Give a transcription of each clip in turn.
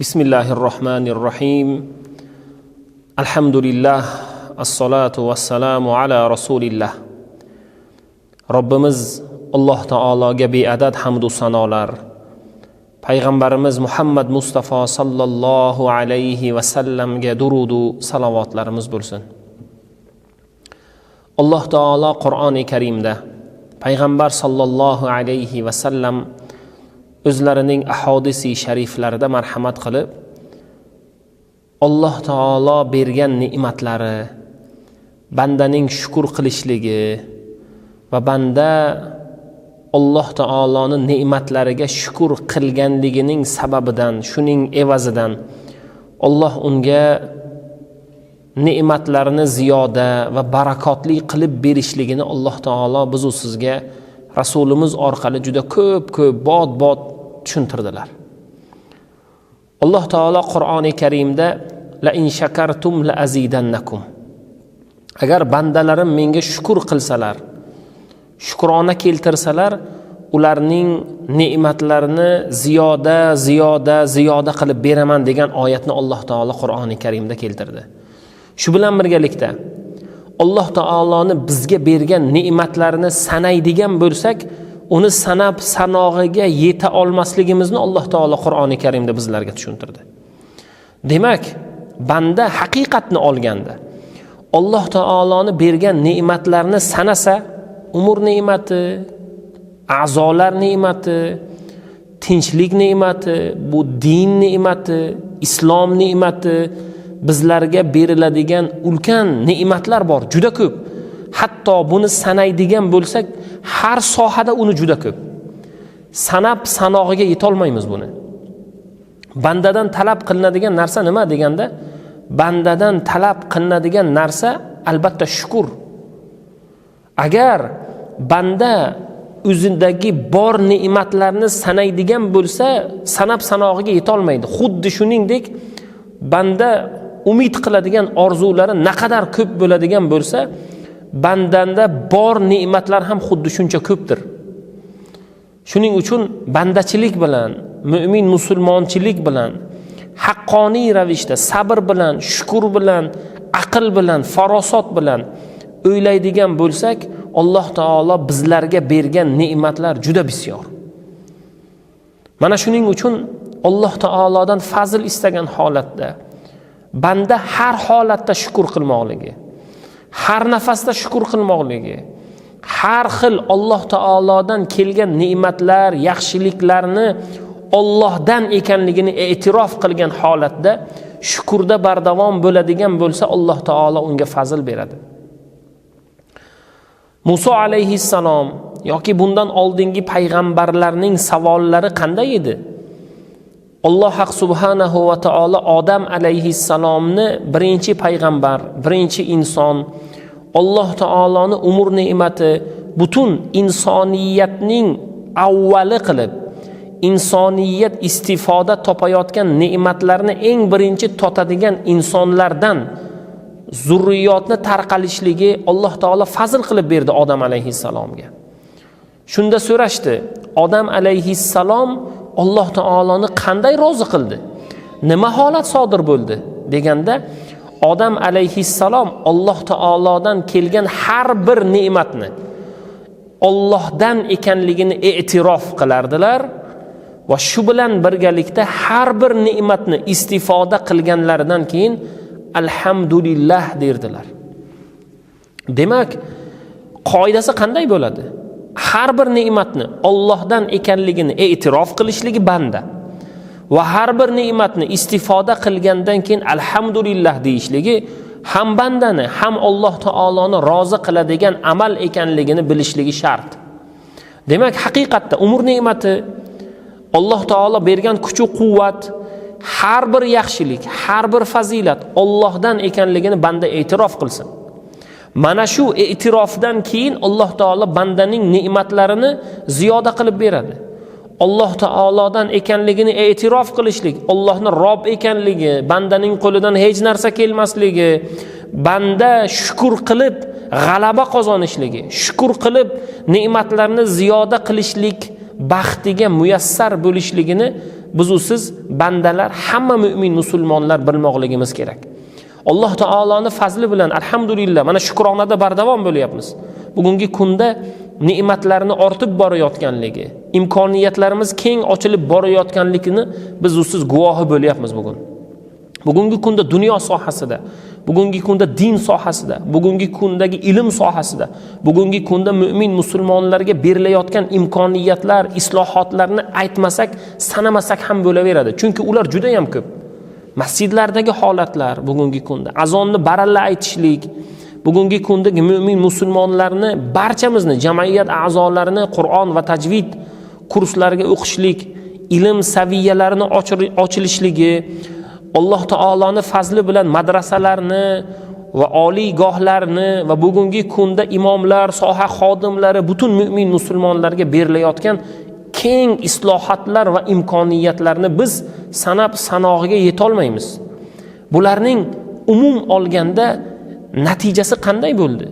Bismillahirrahmanirrahim. Alhamdulillah, assalatu vassalamu ala rasulillah. Robbimiz Alloh taologa beadad hamd va sanolar, payg'ambarimiz Muhammad Mustafa sallallohu alayhi va sallamga durud va salovatlarimiz bo'lsin. Alloh taolo Qur'oni Karimda payg'ambar sallallohu alayhi va sallam o'zlarining ahadisi shariflarida marhamat qilib, Alloh taolo bergan ne'matlari, bandaning shukr qilishligi va banda Alloh taoloning ne'matlariga shukr qilganligining sababidan, shuning evazidan Alloh unga ne'matlarini ziyoda va barakotli qilib berishligini Alloh taolo biz va sizga Rasulimiz orqali juda ko'p bot tushuntirdilar. Alloh taolo Qur'oni Karimda la in shakartum la azidannakum. Agar bandalarim menga shukr qilsalar, shukrona keltirsalar, ularning ne'matlarini ziyoda qilib beraman degan oyatni Alloh taolo Qur'oni Karimda keltirdi. Shu bilan birgalikda Alloh taoloning bizga bergan ne'matlarini sanaydigan bo'lsak, uni sanab sanog'iga yeta olmasligimizni Alloh taolo Qur'oni Karimda bizlarga tushuntirdi. Demak, banda haqiqatni olganda Alloh taoloning bergan ne'matlarini sanasa, umr ne'mati, a'zolar ne'mati, tinchlik ne'mati, bu din ne'mati, islom ne'mati, bizlarga beriladigan ulkan ne'matlar bor, juda ko'p. Hatto buni sanaydigan bo'lsak, har sohada uni juda ko'p. Sanab sanog'iga yeta olmaymiz buni. Bandadan talab qilinadigan narsa nima deganda, bandadan talab qilinadigan narsa albatta shukr. Agar banda o'zidagi bor ne'matlarni sanaydigan bo'lsa, sanab sanog'iga yeta olmaydi. Xuddi shuningdek, banda umid qiladigan orzulari naqadar ko'p bo'ladigan bo'lsa, bandanda bor ne'matlar ham xuddi shuncha ko'pdir. Shuning uchun bandachilik bilan, mu'min musulmonchilik bilan, haqqoniy ravishda sabr bilan, shukr bilan, aql bilan, farosat bilan o'ylaydigan bo'lsak, Alloh taolo bizlarga bergan ne'matlar juda bisyor. Mana shuning uchun Alloh taolodan fazl istagan holatda banda har holatda shukr qilmoqligi, har nafasda shukr qilmoqligi, har xil Alloh taolodan kelgan ne'matlar, yaxshiliklarni Allohdan ekanligini e'tirof qilgan holatda shukrda bardavom bo'ladigan bo'lsa, Alloh taolo unga fazl beradi. Muso alayhissalom yoki bundan oldingi payg'ambarlarning savollari qanday edi? Alloh subhanahu va taolo Odam alayhissalomni birinchi payg'ambar, birinchi inson, Alloh taoloning umr ne'mati, butun insoniyatning avvali qilib, insoniyat istifoda topayotgan ne'matlarni eng birinchi totadigan insonlardan zurriyotni tarqalishligi Alloh taolo fazl qilib berdi Odam alayhissalomga. Shunda so'rashdi, Odam alayhissalom Alloh taoloni qanday rozi qildi? Nima holat sodir bo'ldi? Deganda, Odam alayhissalom Alloh taolodan kelgan har bir ne'matni Allohdan ekanligini e'tirof qilardilar va shu bilan birgalikda har bir ne'matni istifoda qilganlaridan keyin alhamdulillah derdilar. Demak, qoidasi qanday bo'ladi? Har bir ne'matni Allohdan ekanligini e'tirof qilishligi banda va har bir ne'matni istifoda qilgandan keyin alhamdulillah deyishligi ham bandani, ham Alloh taoloni rozi qiladigan amal ekanligini bilishligi shart. Demak, haqiqatda umr ne'mati, Alloh taolo bergan kuch-quvvat, har bir yaxshilik, har bir fazilat Allohdan ekanligini banda e'tirof qilsin. Mana shu e'tirofdan keyin Alloh taolo bandaning ne'matlarini ziyoda qilib beradi. Alloh taolodan ekanligini e'tirof qilishlik, Allohning Robb ekanligi, bandaning qo'lidan hech narsa kelmasligi, banda shukr qilib g'alaba qozonishligi, shukr qilib ne'matlarni ziyoda qilishlik baxtiga muyassar bo'lishligini biz siz bandalar, hamma mu'min musulmonlar bilmoqligimiz kerak. Alloh taoloning fazli bilan alhamdulillah mana shukronada bardavom bo'lyapmiz. Bugungi kunda ne'matlarni ortib borayotganligi, imkoniyatlarimiz keng ochilib borayotganligini biz siz guvohi bo'lyapmiz bugun. Bugungi kunda dunyo sohasida, bugungi kunda din sohasida, bugungi kundagi ilm sohasida, bugungi kunda mu'min musulmonlarga berilayotgan imkoniyatlar, islohotlarni aytmasak, sanamasak ham bo'laveradi. Chunki ular juda ham ko'p. Masjidlardagi holatlar bugungi kunda azonni baralla aytishlik, bugungi kundagi mu'min musulmonlarni barchamizni, jamiyat a'zolarini Qur'on va tajvid kurslariga o'qishlik, ilm saviyalarini ochilishligi, Alloh taoloning fazli bilan madrasalarni va oliygohlarni va bugungi kunda imomlar, soha xodimlari, butun mu'min musulmonlarga berilayotgan keng islohotlar va imkoniyatlarni biz sanab sanog'iga yeta olmaymiz. Bularning umum olganda natijasi qanday bo'ldi?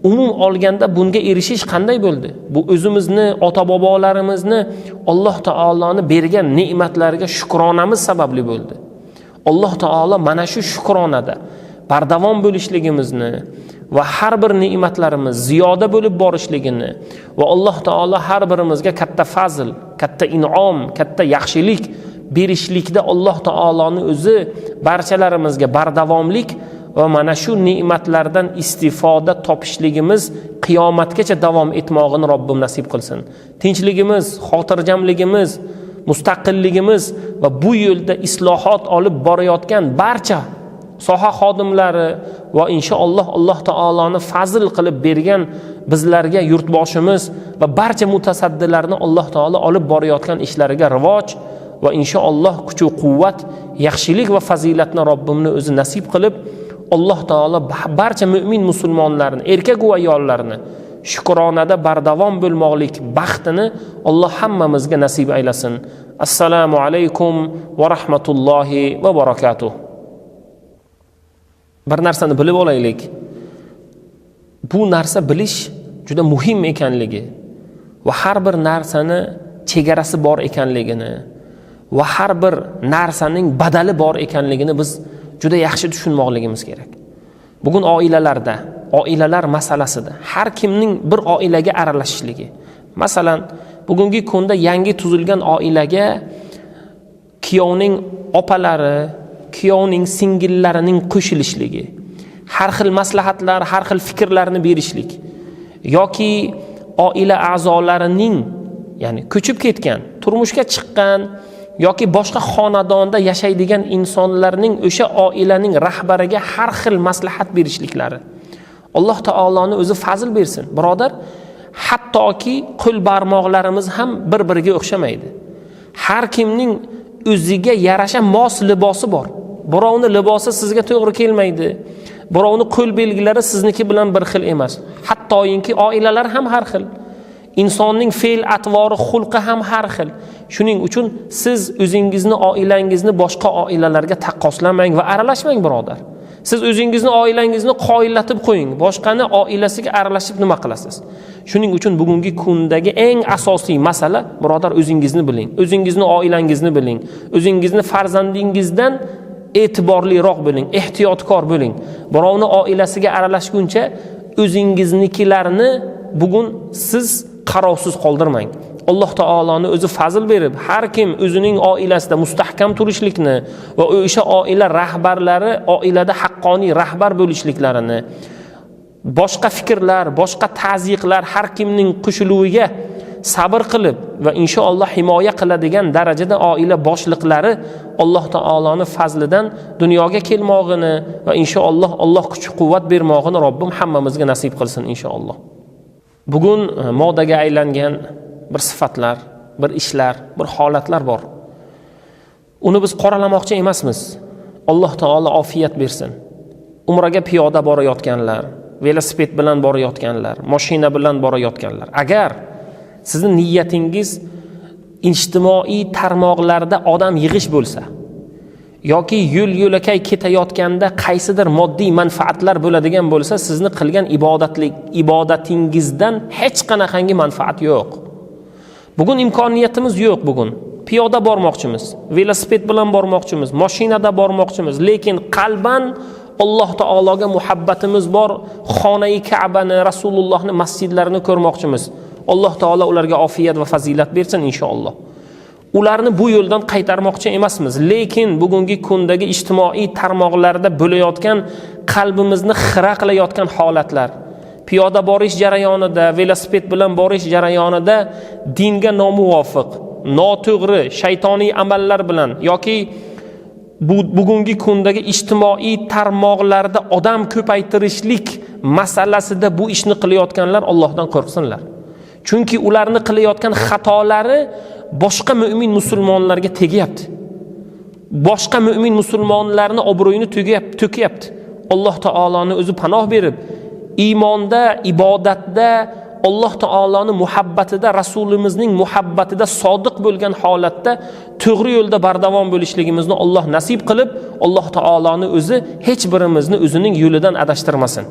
Umum olganda bunga erishish qanday bo'ldi? Bu o'zimizni, ota-bobolarimizni Alloh taoloning bergan ne'matlariga shukronamiz sababli bo'ldi. Alloh taolo mana shu shukronada bardavom bo'lishligimizni va har bir ne'matlarimiz ziyoda bo'lib borishligini va Alloh taolo har birimizga katta fazl, katta in'om, katta yaxshilik berishlikda Alloh taoloning o'zi barchalarimizga bardavomlik va mana shu ne'matlardan istifoda topishligimiz qiyomatgacha davom etmog'ini Robbim nasib qilsin. Tinchligimiz, xotirjamligimiz, mustaqilligimiz va bu yo'lda islohot olib borayotgan barcha soha xodimlari va inshaalloh Alloh taoloning fazl qilib bergan bizlarga yurtboshimiz va barcha mutasaddilarni Alloh taolo olib borayotgan ishlariga rivoj va inshaalloh kuch va quvvat, yaxshilik va fazilatni Robbimni o'zi nasib qilib, Alloh taolo barcha mu'min musulmonlarni, erkak va ayollarni shukronada bardavom bo'lmoqlik baxtini Alloh hammamizga nasib aylasin. Assalomu alaykum va rahmatullohi va barakatuh. Bir narsani bilib olaylik. Bu narsa bilish juda muhim ekanligi va har bir narsani chegarasi bor ekanligini va har bir narsaning badali bor ekanligini biz juda yaxshi tushunmoqligimiz kerak. Bugun oilalarda, oilalar masalasida har kimning bir oilaga aralashishligi. Masalan, bugungi kunda yangi tuzilgan oilaga kuyovning opalari, kuyovning singillarining qo'shilishligi, har xil maslahatlar, har xil fikrlarni berishlik yoki oila a'zolarining, ya'ni ko'chib ketgan, turmushga chiqqan yoki boshqa xonadonda yashaydigan insonlarning o'sha oilaning rahbariga har xil maslahat berishliklari. Alloh taoloning o'zi fazl bersin. Birodar, hattoki qo'l barmoqlarimiz ham bir-biriga o'xshamaydi. Har kimning o'ziga yarasha mos libosi bor. Birovning libosi sizga to'g'ri kelmaydi. Birovning qo'l belgilari sizniki bilan bir xil emas. Hattoyinki oilalar ham har xil. Insonning fe'l atvori, xulqi ham har xil. Shuning uchun siz o'zingizni, oilangizni boshqa oilalarga taqqoslamang va aralashmang, birodar. Siz o'zingizni, oilangizni qoyillatib qo'ying. Boshqani oilasiga aralashib nima qilasiz? Shuning uchun bugungi kundagi eng asosiy masala, birodar, o'zingizni biling. O'zingizni, oilangizni biling. O'zingizni farzandingizdan e'tiborliroq bo'ling, ehtiyotkor bo'ling. Birovning oilasiga aralashguncha o'zingiznikilarni bugun siz qarovsiz qoldirmang. Alloh taoloning o'zi fazl berib, har kim o'zining oilasida mustahkam turishlikni va o'sha oila rahbarlari oilada haqqoniy rahbar bo'lishliklarini, boshqa fikrlar, boshqa ta'ziqlar har kimning qo'shiluviga sabr qilib va inshaalloh himoya qiladigan darajada oila boshliqlari Alloh taoloning fazlidan dunyoga kelmog'ini va inshaalloh Alloh kuch-quvvat bermog'ini Robbim hammamizga nasib qilsin inshaalloh. Bugun modaga aylangan bir sifatlar, bir ishlar, bir holatlar bor. Uni biz qoralamoqchi emasmiz. Alloh taolo ofiyat bersin. Umraga piyoda borayotganlar, velosiped bilan borayotganlar, mashina bilan borayotganlar. Agar sizning niyatingiz ijtimoiy tarmoqlarda odam yig'ish bo'lsa yoki yo'l-yo'lakay ketayotganda qaysidir moddiy manfaatlar bo'ladigan bo'lsa, sizni qilgan ibodatingizdan hech qanaqangi manfaat yo'q. Bugun imkoniyatimiz yo'q bugun. piyoda bormoqchimiz, velosiped bilan bormoqchimiz, mashinada bormoqchimiz, lekin qalban Alloh taologa muhabbatimiz bor, xonai Ka'bani, Rasulullohni masjidlarini ko'rmoqchimiz. Alloh taolo ularga ofiyat va fazilat bersin inshaalloh. Ularni bu yo'ldan qaytarmoqchi emasmiz, lekin bugungi kundagi ijtimoiy tarmoqlarda bo'layotgan qalbimizni xira qilayotgan holatlar, piyoda borish jarayonida, velosiped bilan borish jarayonida dinga nomuvofiq, noto'g'ri, shaytoniy amallar bilan yoki bugungi kundagi ijtimoiy tarmoqlarda odam ko'paytirishlik masalasida bu ishni qilayotganlar Allohdan qo'rqsinlar. Chunki ularni qilayotgan xatolari boshqa mu'min musulmonlarga tegyapti. Boshqa mu'min musulmonlarni obro'yini to'kyapti. Alloh taoloni o'zi panoh berib, iymonda, ibodatda, Alloh taoloni muhabbatida, rasulimizning muhabbatida sodiq bo'lgan holatda to'g'ri yo'lda bardavom bo'lishligimizni Alloh nasib qilib, Alloh taoloni o'zi hech birimizni o'zining yo'lidan adashtirmasin.